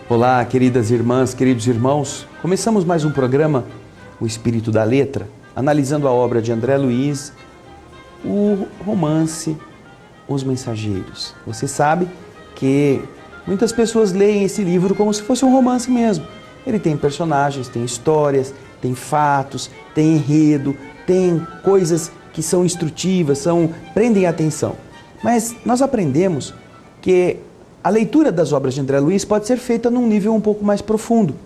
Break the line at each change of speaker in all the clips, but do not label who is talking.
Olá, queridas irmãs, queridos irmãos. Começamos mais um programa, O Espírito da Letra, analisando a obra de André Luiz, o romance Os Mensageiros. Você sabe que muitas pessoas leem esse livro como se fosse um romance mesmo. Ele tem personagens, tem histórias, tem fatos, tem enredo, tem coisas que são instrutivas, prendem a atenção. Mas nós aprendemos que a leitura das obras de André Luiz pode ser feita num nível um pouco mais profundo,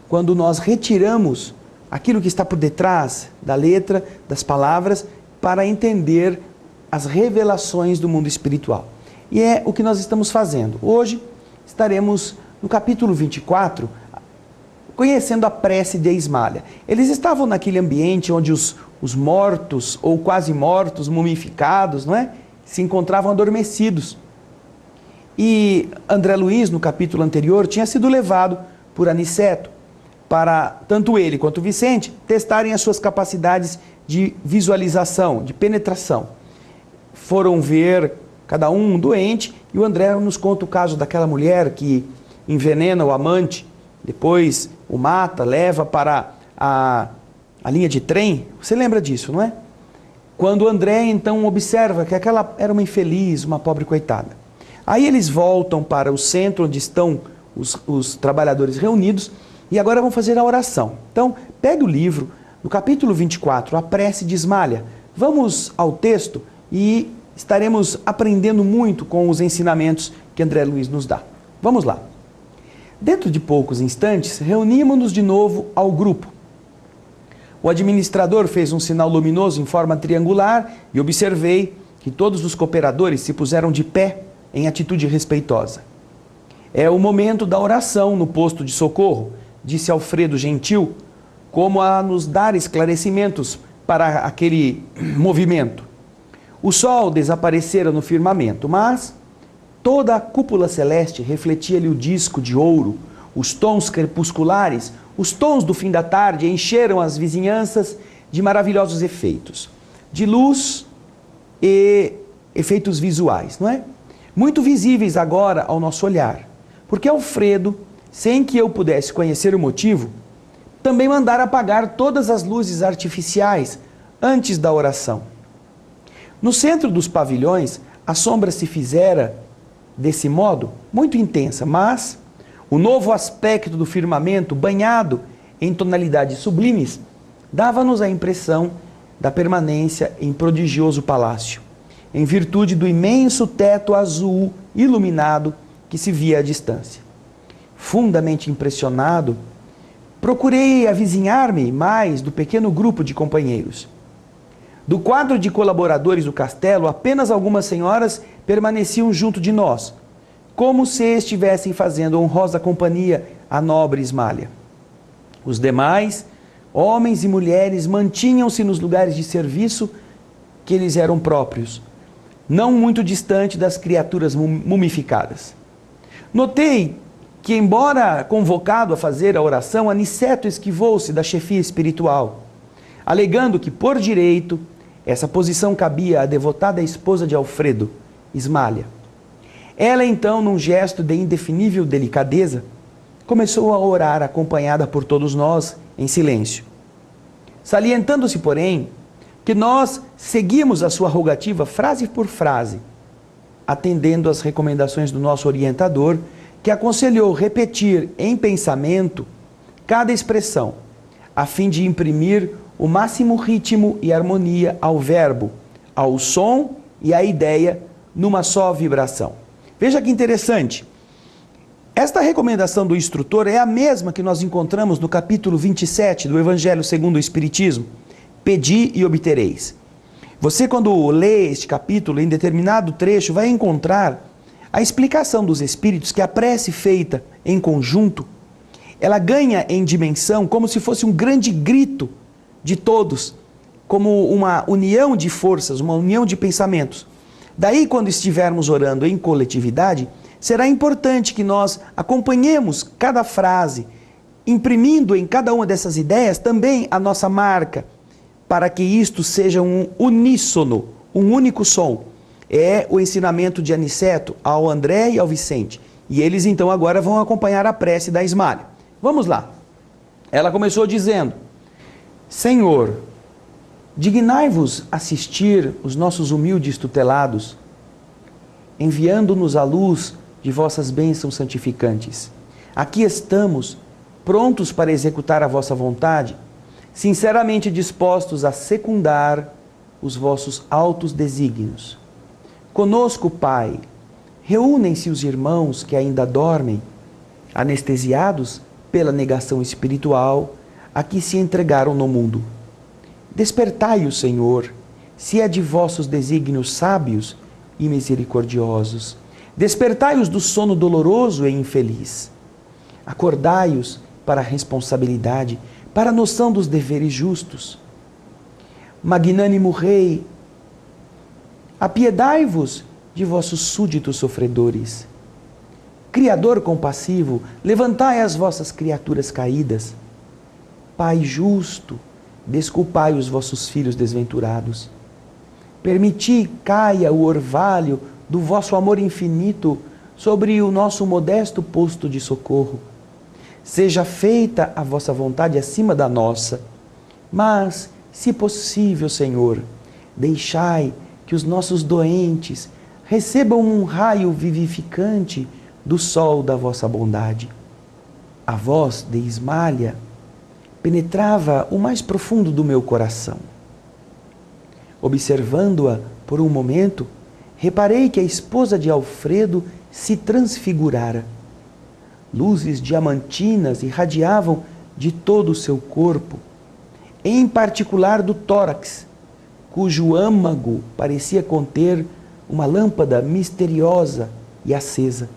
quando nós retiramos aquilo que está por detrás da letra, das palavras, para entender as revelações do mundo espiritual. E é o que nós estamos fazendo. Hoje estaremos no capítulo 24, conhecendo a prece de Ismália. Eles estavam naquele ambiente onde os mortos, ou quase mortos, mumificados, não é? Se encontravam adormecidos. E André Luiz, no capítulo anterior, tinha sido levado por Aniceto para tanto ele quanto Vicente testarem as suas capacidades de visualização, de penetração. Foram ver cada um doente e o André nos conta o caso daquela mulher que envenena o amante, depois o mata, leva para a linha de trem. Você lembra disso, não é? Quando o André então observa que aquela era uma infeliz, uma pobre coitada. Aí eles voltam para o centro onde estão os trabalhadores reunidos e agora vão fazer a oração. Então, pegue o livro, no capítulo 24, a prece de Ismália. Vamos ao texto e estaremos aprendendo muito com os ensinamentos que André Luiz nos dá. Vamos lá. Dentro de poucos instantes, reunimos-nos de novo ao grupo. O administrador fez um sinal luminoso em forma triangular e observei que todos os cooperadores se puseram de pé em atitude respeitosa. É o momento da oração no posto de socorro, disse Alfredo Gentil, como a nos dar esclarecimentos para aquele movimento. O sol desaparecera no firmamento, mas toda a cúpula celeste refletia-lhe o disco de ouro, os tons crepusculares, os tons do fim da tarde encheram as vizinhanças de maravilhosos efeitos, de luz e efeitos visuais, não é? Muito visíveis agora ao nosso olhar, porque Alfredo, sem que eu pudesse conhecer o motivo, também mandara apagar todas as luzes artificiais antes da oração. No centro dos pavilhões, a sombra se fizera, desse modo, muito intensa, mas o novo aspecto do firmamento, banhado em tonalidades sublimes, dava-nos a impressão da permanência em prodigioso palácio, em virtude do imenso teto azul iluminado que se via à distância. Fundamente impressionado, procurei avizinhar-me mais do pequeno grupo de companheiros. Do quadro de colaboradores do castelo, apenas algumas senhoras permaneciam junto de nós, como se estivessem fazendo honrosa companhia à nobre Ismália. Os demais, homens e mulheres, mantinham-se nos lugares de serviço que lhes eram próprios, não muito distante das criaturas mumificadas. Notei que, embora convocado a fazer a oração, Aniceto esquivou-se da chefia espiritual, alegando que, por direito, essa posição cabia à devotada esposa de Alfredo, Ismália. Ela, então, num gesto de indefinível delicadeza, começou a orar acompanhada por todos nós em silêncio. Salientando-se, porém, que nós seguimos a sua rogativa frase por frase, atendendo às recomendações do nosso orientador, que aconselhou repetir em pensamento cada expressão, a fim de imprimir o máximo ritmo e harmonia ao verbo, ao som e à ideia numa só vibração. Veja que interessante. Esta recomendação do instrutor é a mesma que nós encontramos no capítulo 27 do Evangelho segundo o Espiritismo. Pedi e obtereis. Você, quando lê este capítulo, em determinado trecho, vai encontrar a explicação dos Espíritos que a prece feita em conjunto, ela ganha em dimensão como se fosse um grande grito de todos, como uma união de forças, uma união de pensamentos. Daí, quando estivermos orando em coletividade, será importante que nós acompanhemos cada frase, imprimindo em cada uma dessas ideias também a nossa marca, para que isto seja um uníssono, um único som. É o ensinamento de Aniceto ao André e ao Vicente. E eles então agora vão acompanhar a prece da Ismália. Vamos lá. Ela começou dizendo: Senhor, dignai-vos assistir os nossos humildes tutelados, enviando-nos à luz de vossas bênçãos santificantes. Aqui estamos, prontos para executar a vossa vontade, sinceramente dispostos a secundar os vossos altos desígnios. Conosco, Pai, reúnem-se os irmãos que ainda dormem, anestesiados pela negação espiritual a que se entregaram no mundo. Despertai-os, Senhor, se é de vossos desígnios sábios e misericordiosos. Despertai-os do sono doloroso e infeliz. Acordai-os para a responsabilidade, para a noção dos deveres justos. Magnânimo Rei, apiedai-vos de vossos súditos sofredores. Criador compassivo, levantai as vossas criaturas caídas. Pai justo, desculpai os vossos filhos desventurados. Permiti caia o orvalho do vosso amor infinito sobre o nosso modesto posto de socorro. Seja feita a vossa vontade acima da nossa, mas, se possível, Senhor, deixai que os nossos doentes recebam um raio vivificante do sol da vossa bondade. A voz de Ismália penetrava o mais profundo do meu coração. Observando-a por um momento, reparei que a esposa de Alfredo se transfigurara. Luzes diamantinas irradiavam de todo o seu corpo, em particular do tórax, cujo âmago parecia conter uma lâmpada misteriosa e acesa.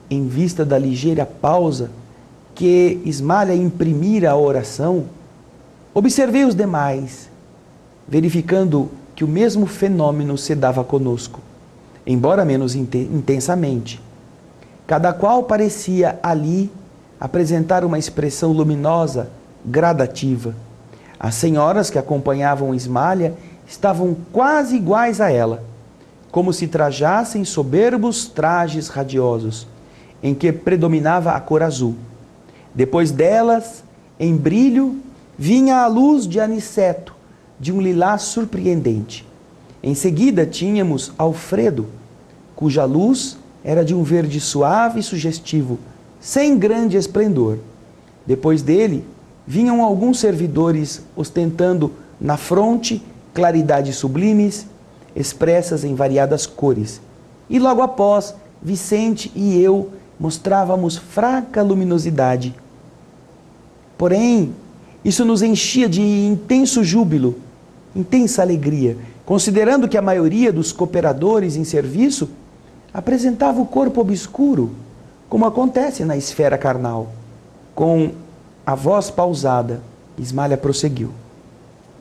Em vista da ligeira pausa que Ismália imprimira à oração, observei os demais, verificando que o mesmo fenômeno se dava conosco, embora menos intensamente. Cada qual parecia ali apresentar uma expressão luminosa, gradativa. As senhoras que acompanhavam Ismália estavam quase iguais a ela, como se trajassem soberbos trajes radiosos, em que predominava a cor azul. Depois delas, em brilho, vinha a luz de aniceto, de um lilás surpreendente. Em seguida tínhamos Alfredo, cuja luz era de um verde suave e sugestivo, sem grande esplendor. Depois dele, vinham alguns servidores ostentando na fronte claridades sublimes, expressas em variadas cores. E logo após, Vicente e eu mostrávamos fraca luminosidade. Porém, isso nos enchia de intenso júbilo, intensa alegria, considerando que a maioria dos cooperadores em serviço apresentava o corpo obscuro, como acontece na esfera carnal. Com a voz pausada, Ismália prosseguiu.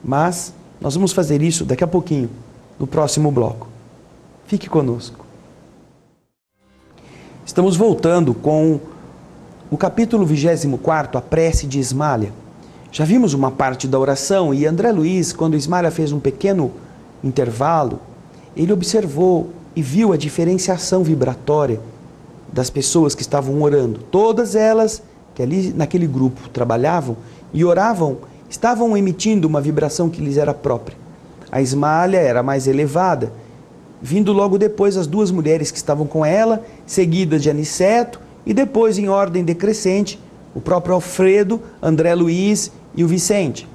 Mas nós vamos fazer isso daqui a pouquinho, no próximo bloco. Fique conosco. Estamos voltando com o capítulo 24, a prece de Ismália. Já vimos uma parte da oração e André Luiz, quando Ismália fez um pequeno intervalo, ele observou e viu a diferenciação vibratória das pessoas que estavam orando. Todas elas que ali naquele grupo trabalhavam e oravam, estavam emitindo uma vibração que lhes era própria. A Ismália era mais elevada, vindo logo depois as duas mulheres que estavam com ela, seguidas de Aniceto, e depois, em ordem decrescente, o próprio Alfredo, André Luiz e o Vicente.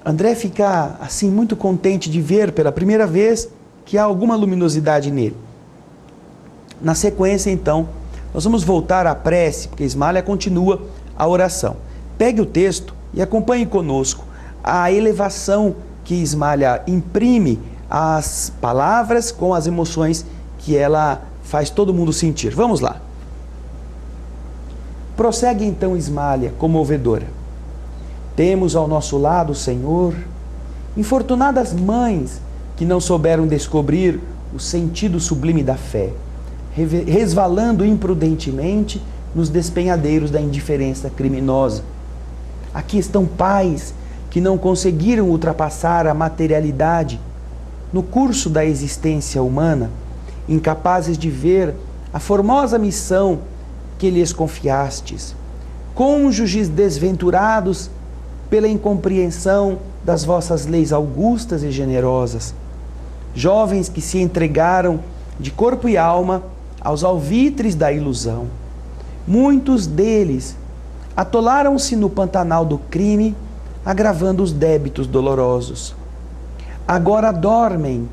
André fica assim muito contente de ver pela primeira vez que há alguma luminosidade nele. Na sequência, então, nós vamos voltar à prece, porque Ismália continua a oração. Pegue o texto e acompanhe conosco a elevação que Ismália imprime às palavras com as emoções que ela faz todo mundo sentir. Vamos lá. Prossegue então Ismália, comovedora. Temos ao nosso lado, Senhor, infortunadas mães que não souberam descobrir o sentido sublime da fé, resvalando imprudentemente nos despenhadeiros da indiferença criminosa. Aqui estão pais que não conseguiram ultrapassar a materialidade no curso da existência humana, incapazes de ver a formosa missão que lhes confiastes. Cônjuges desventurados pela incompreensão das vossas leis augustas e generosas. Jovens que se entregaram de corpo e alma aos alvitres da ilusão. Muitos deles atolaram-se no pantanal do crime, agravando os débitos dolorosos. Agora dormem,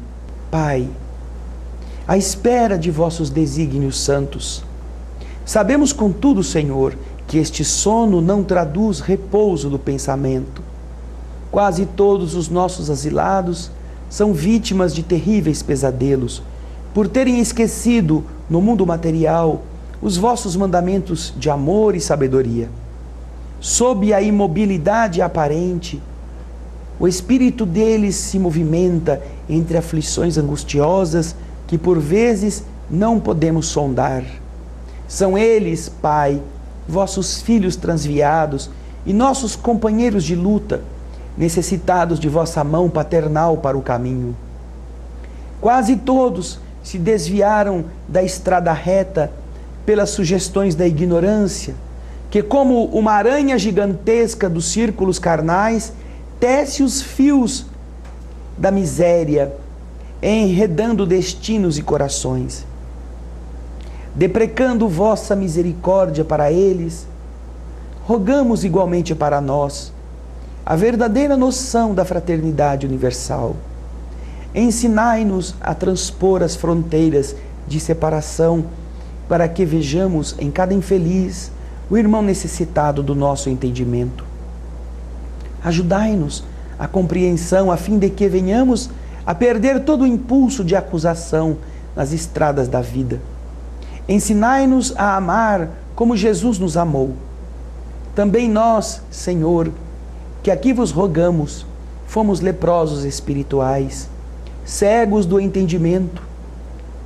Pai, à espera de vossos desígnios santos. Sabemos, contudo, Senhor, que este sono não traduz repouso do pensamento. Quase todos os nossos asilados são vítimas de terríveis pesadelos, por terem esquecido, no mundo material, os vossos mandamentos de amor e sabedoria. Sob a imobilidade aparente, o espírito deles se movimenta entre aflições angustiosas que por vezes não podemos sondar. São eles, Pai, vossos filhos transviados e nossos companheiros de luta, necessitados de vossa mão paternal para o caminho. Quase todos se desviaram da estrada reta pelas sugestões da ignorância, que, como uma aranha gigantesca dos círculos carnais, tece os fios da miséria, enredando destinos e corações. Deprecando vossa misericórdia para eles, rogamos igualmente para nós a verdadeira noção da fraternidade universal. Ensinai-nos a transpor as fronteiras de separação, para que vejamos em cada infeliz o irmão necessitado do nosso entendimento. Ajudai-nos a compreensão, a fim de que venhamos a perder todo o impulso de acusação nas estradas da vida. Ensinai-nos a amar como Jesus nos amou. Também nós, Senhor, que aqui vos rogamos, fomos leprosos espirituais, cegos do entendimento,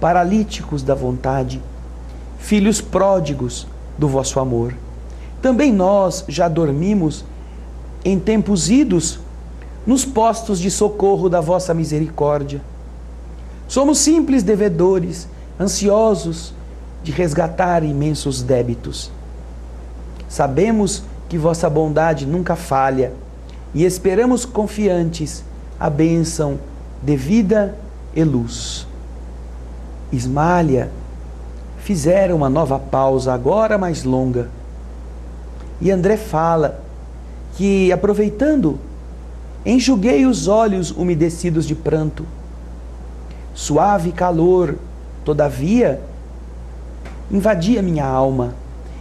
paralíticos da vontade, filhos pródigos do vosso amor. Também nós já dormimos em tempos idos nos postos de socorro da vossa misericórdia. Somos simples devedores, ansiosos de resgatar imensos débitos. Sabemos que vossa bondade nunca falha e esperamos confiantes a bênção de vida e luz. Ismália fizeram uma nova pausa, agora mais longa. E André fala que, aproveitando, enxuguei os olhos umedecidos de pranto. Suave calor, todavia, invadia minha alma,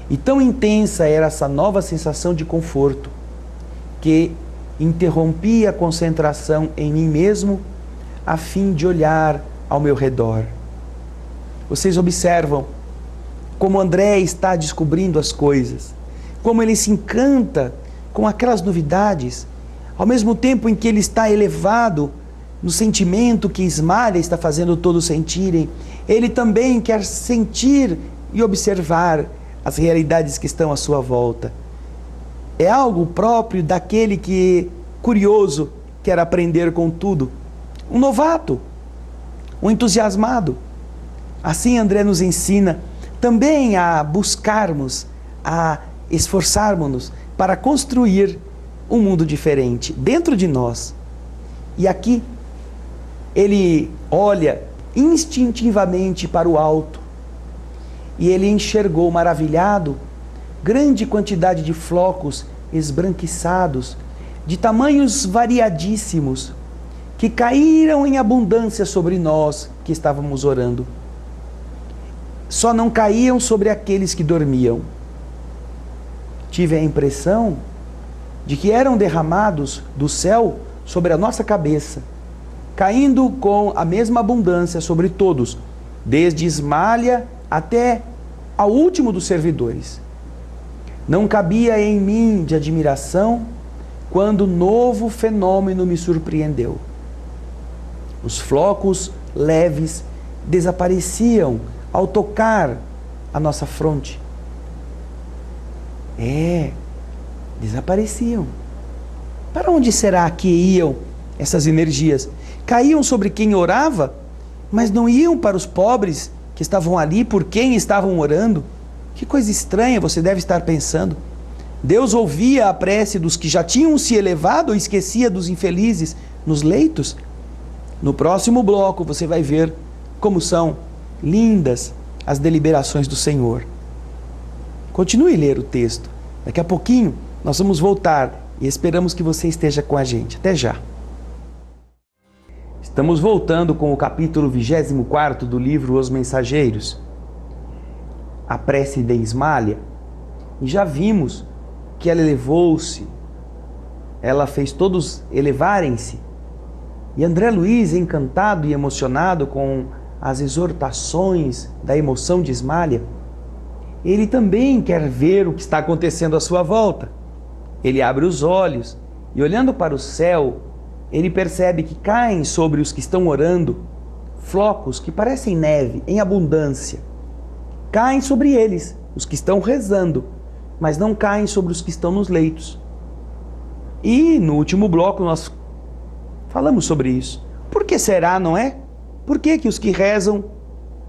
e tão intensa era essa nova sensação de conforto, que interrompi a concentração em mim mesmo, a fim de olhar ao meu redor. Vocês observam como André está descobrindo as coisas, como ele se encanta com aquelas novidades, ao mesmo tempo em que ele está elevado no sentimento que Ismália está fazendo todos sentirem, ele também quer sentir e observar as realidades que estão à sua volta. É algo próprio daquele que, curioso, quer aprender com tudo. Um novato, um entusiasmado. Assim André nos ensina também a buscarmos, a esforçarmos-nos para construir um mundo diferente dentro de nós. E aqui ele olha instintivamente para o alto e ele enxergou maravilhado grande quantidade de flocos esbranquiçados, de tamanhos variadíssimos, que caíram em abundância sobre nós que estávamos orando. Só não caíam sobre aqueles que dormiam. Tive a impressão de que eram derramados do céu sobre a nossa cabeça, caindo com a mesma abundância sobre todos, desde Ismália até ao último dos servidores. Não cabia em mim de admiração quando novo fenômeno me surpreendeu. Os flocos leves desapareciam ao tocar a nossa fronte. Desapareciam. Para onde será que iam essas energias? Caíam sobre quem orava, mas não iam para os pobres que estavam ali, por quem estavam orando. Que coisa estranha você deve estar pensando. Deus ouvia a prece dos que já tinham se elevado ou esquecia dos infelizes nos leitos? No próximo bloco você vai ver como são lindas as deliberações do Senhor. Continue a ler o texto. Daqui a pouquinho nós vamos voltar e esperamos que você esteja com a gente. Até já. Estamos voltando com o capítulo 24 do livro Os Mensageiros, a prece de Ismália. E já vimos que ela elevou-se, ela fez todos elevarem-se. E André Luiz, encantado e emocionado com as exortações da emoção de Ismália, ele também quer ver o que está acontecendo à sua volta. Ele abre os olhos e, olhando para o céu, ele percebe que caem sobre os que estão orando flocos que parecem neve em abundância. Caem sobre eles, os que estão rezando, mas não caem sobre os que estão nos leitos. E no último bloco nós falamos sobre isso. Por que será, não é? Por que que os que rezam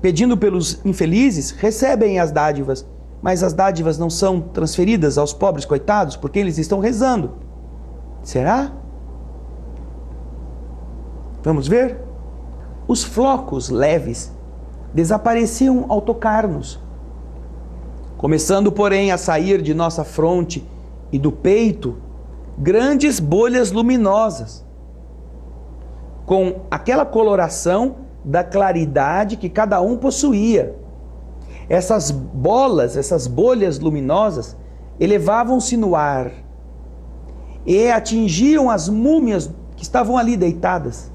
pedindo pelos infelizes recebem as dádivas, mas as dádivas não são transferidas aos pobres coitados porque eles estão rezando? Será? Vamos ver? Os flocos leves desapareciam ao tocar-nos, começando, porém, a sair de nossa fronte e do peito grandes bolhas luminosas, com aquela coloração da claridade que cada um possuía. Essas bolas, essas bolhas luminosas, elevavam-se no ar e atingiam as múmias que estavam ali deitadas.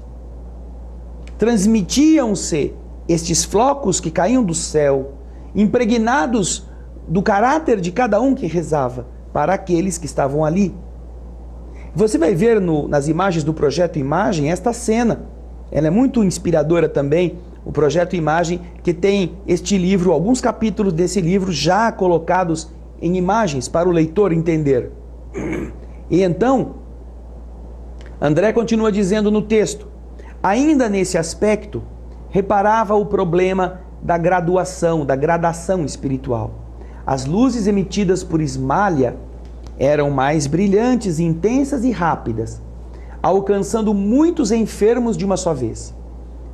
Transmitiam-se estes flocos que caíam do céu, impregnados do caráter de cada um que rezava, para aqueles que estavam ali. Você vai ver nas imagens do Projeto Imagem esta cena. Ela é muito inspiradora também, o Projeto Imagem, que tem este livro, alguns capítulos desse livro já colocados em imagens para o leitor entender. E então, André continua dizendo no texto, ainda nesse aspecto, reparava o problema da graduação, da gradação espiritual. As luzes emitidas por Ismália eram mais brilhantes, intensas e rápidas, alcançando muitos enfermos de uma só vez.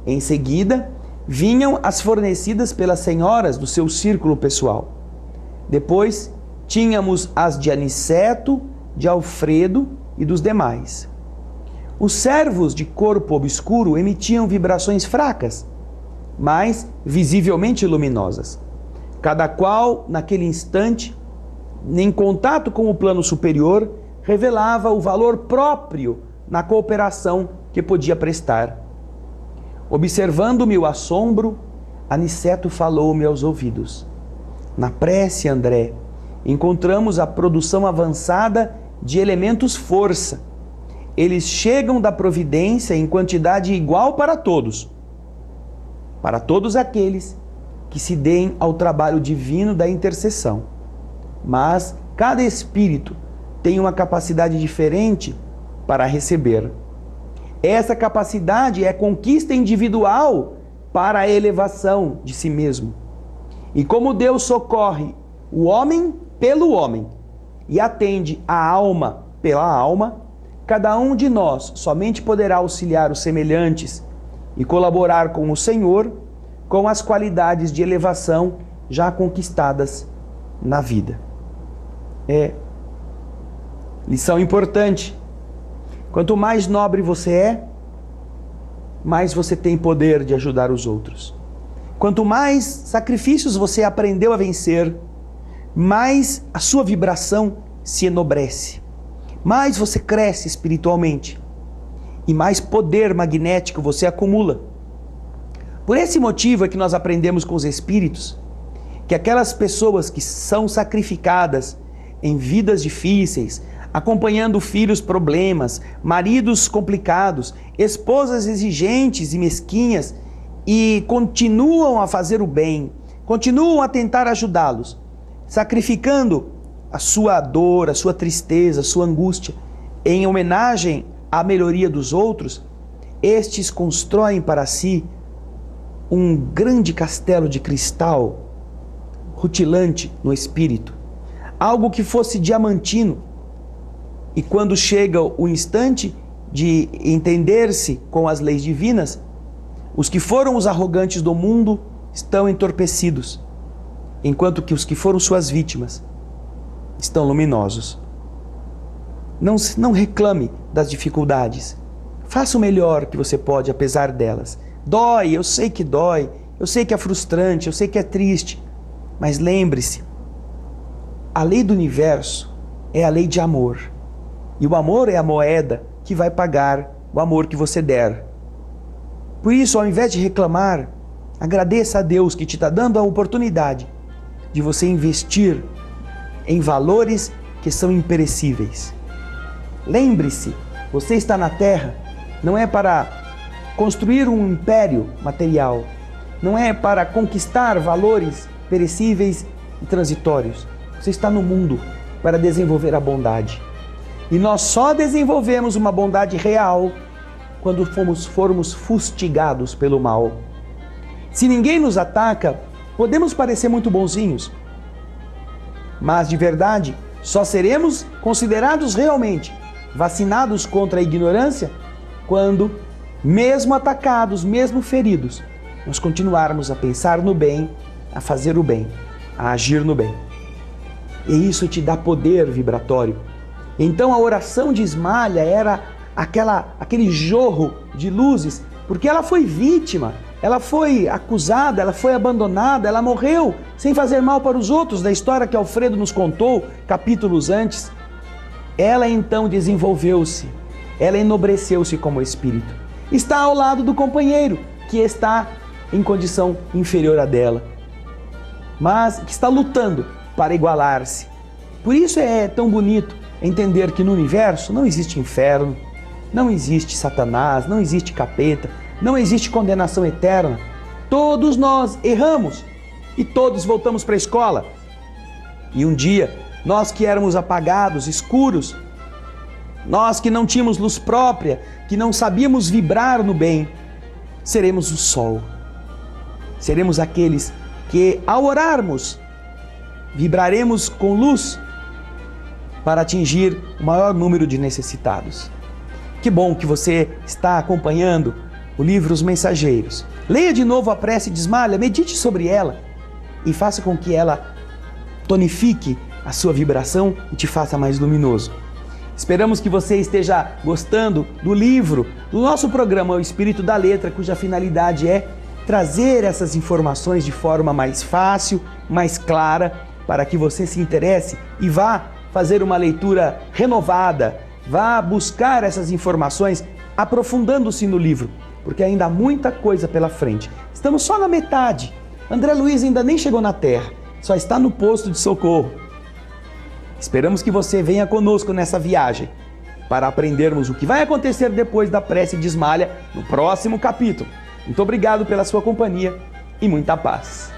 Em seguida, vinham as fornecidas pelas senhoras do seu círculo pessoal. Depois, tínhamos as de Aniceto, de Alfredo e dos demais. Os servos de corpo obscuro emitiam vibrações fracas, mas visivelmente luminosas. Cada qual, naquele instante, em contato com o plano superior, revelava o valor próprio na cooperação que podia prestar. Observando-me o assombro, Aniceto falou-me aos ouvidos. Na prece, André, encontramos a produção avançada de elementos força. Eles chegam da providência em quantidade igual para todos aqueles que se deem ao trabalho divino da intercessão. Mas cada espírito tem uma capacidade diferente para receber. Essa capacidade é conquista individual para a elevação de si mesmo. E como Deus socorre o homem pelo homem e atende a alma pela alma, cada um de nós somente poderá auxiliar os semelhantes e colaborar com o Senhor com as qualidades de elevação já conquistadas na vida. Lição importante. Quanto mais nobre você é, mais você tem poder de ajudar os outros. Quanto mais sacrifícios você aprendeu a vencer, mais a sua vibração se enobrece. Mais você cresce espiritualmente e mais poder magnético você acumula. Por esse motivo é que nós aprendemos com os espíritos que aquelas pessoas que são sacrificadas em vidas difíceis, acompanhando filhos problemas, maridos complicados, esposas exigentes e mesquinhas, e continuam a fazer o bem, continuam a tentar ajudá-los, sacrificando a sua dor, a sua tristeza, a sua angústia, em homenagem à melhoria dos outros, estes constroem para si um grande castelo de cristal rutilante no espírito, algo que fosse diamantino, e quando chega o instante de entender-se com as leis divinas, os que foram os arrogantes do mundo estão entorpecidos, enquanto que os que foram suas vítimas estão luminosos. Não reclame das dificuldades. Faça o melhor que você pode, apesar delas. Dói, eu sei que dói, eu sei que é frustrante, eu sei que é triste, mas lembre-se, a lei do universo é a lei de amor. E o amor é a moeda que vai pagar o amor que você der. Por isso, ao invés de reclamar, agradeça a Deus que te está dando a oportunidade de você investir em valores que são imperecíveis. Lembre-se, você está na Terra, não é para construir um império material, não é para conquistar valores perecíveis e transitórios. Você está no mundo para desenvolver a bondade. E nós só desenvolvemos uma bondade real quando formos fustigados pelo mal. Se ninguém nos ataca, podemos parecer muito bonzinhos, mas de verdade só seremos considerados realmente vacinados contra a ignorância quando, mesmo atacados, mesmo feridos, nós continuarmos a pensar no bem, a fazer o bem, a agir no bem. E isso te dá poder vibratório. Então a oração de Ismalha era aquele jorro de luzes, porque ela foi vítima, ela foi acusada, ela foi abandonada, ela morreu sem fazer mal para os outros, da história que Alfredo nos contou capítulos antes. Ela então desenvolveu-se, ela enobreceu-se como espírito. Está ao lado do companheiro, que está em condição inferior à dela, mas que está lutando para igualar-se. Por isso é tão bonito entender que no universo não existe inferno, não existe Satanás, não existe capeta, não existe condenação eterna. Todos nós erramos e todos voltamos para a escola. E um dia, nós que éramos apagados, escuros, nós que não tínhamos luz própria, que não sabíamos vibrar no bem, seremos o sol. Seremos aqueles que, ao orarmos, vibraremos com luz para atingir o maior número de necessitados. Que bom que você está acompanhando o livro Os Mensageiros. Leia de novo a prece de Ismalha, medite sobre ela e faça com que ela tonifique a sua vibração e te faça mais luminoso. Esperamos que você esteja gostando do livro, do nosso programa O Espírito da Letra, cuja finalidade é trazer essas informações de forma mais fácil, mais clara, para que você se interesse e vá fazer uma leitura renovada, vá buscar essas informações aprofundando-se no livro, porque ainda há muita coisa pela frente. Estamos só na metade. André Luiz ainda nem chegou na Terra, só está no posto de socorro. Esperamos que você venha conosco nessa viagem para aprendermos o que vai acontecer depois da prece de Ismalha no próximo capítulo. Muito obrigado pela sua companhia e muita paz.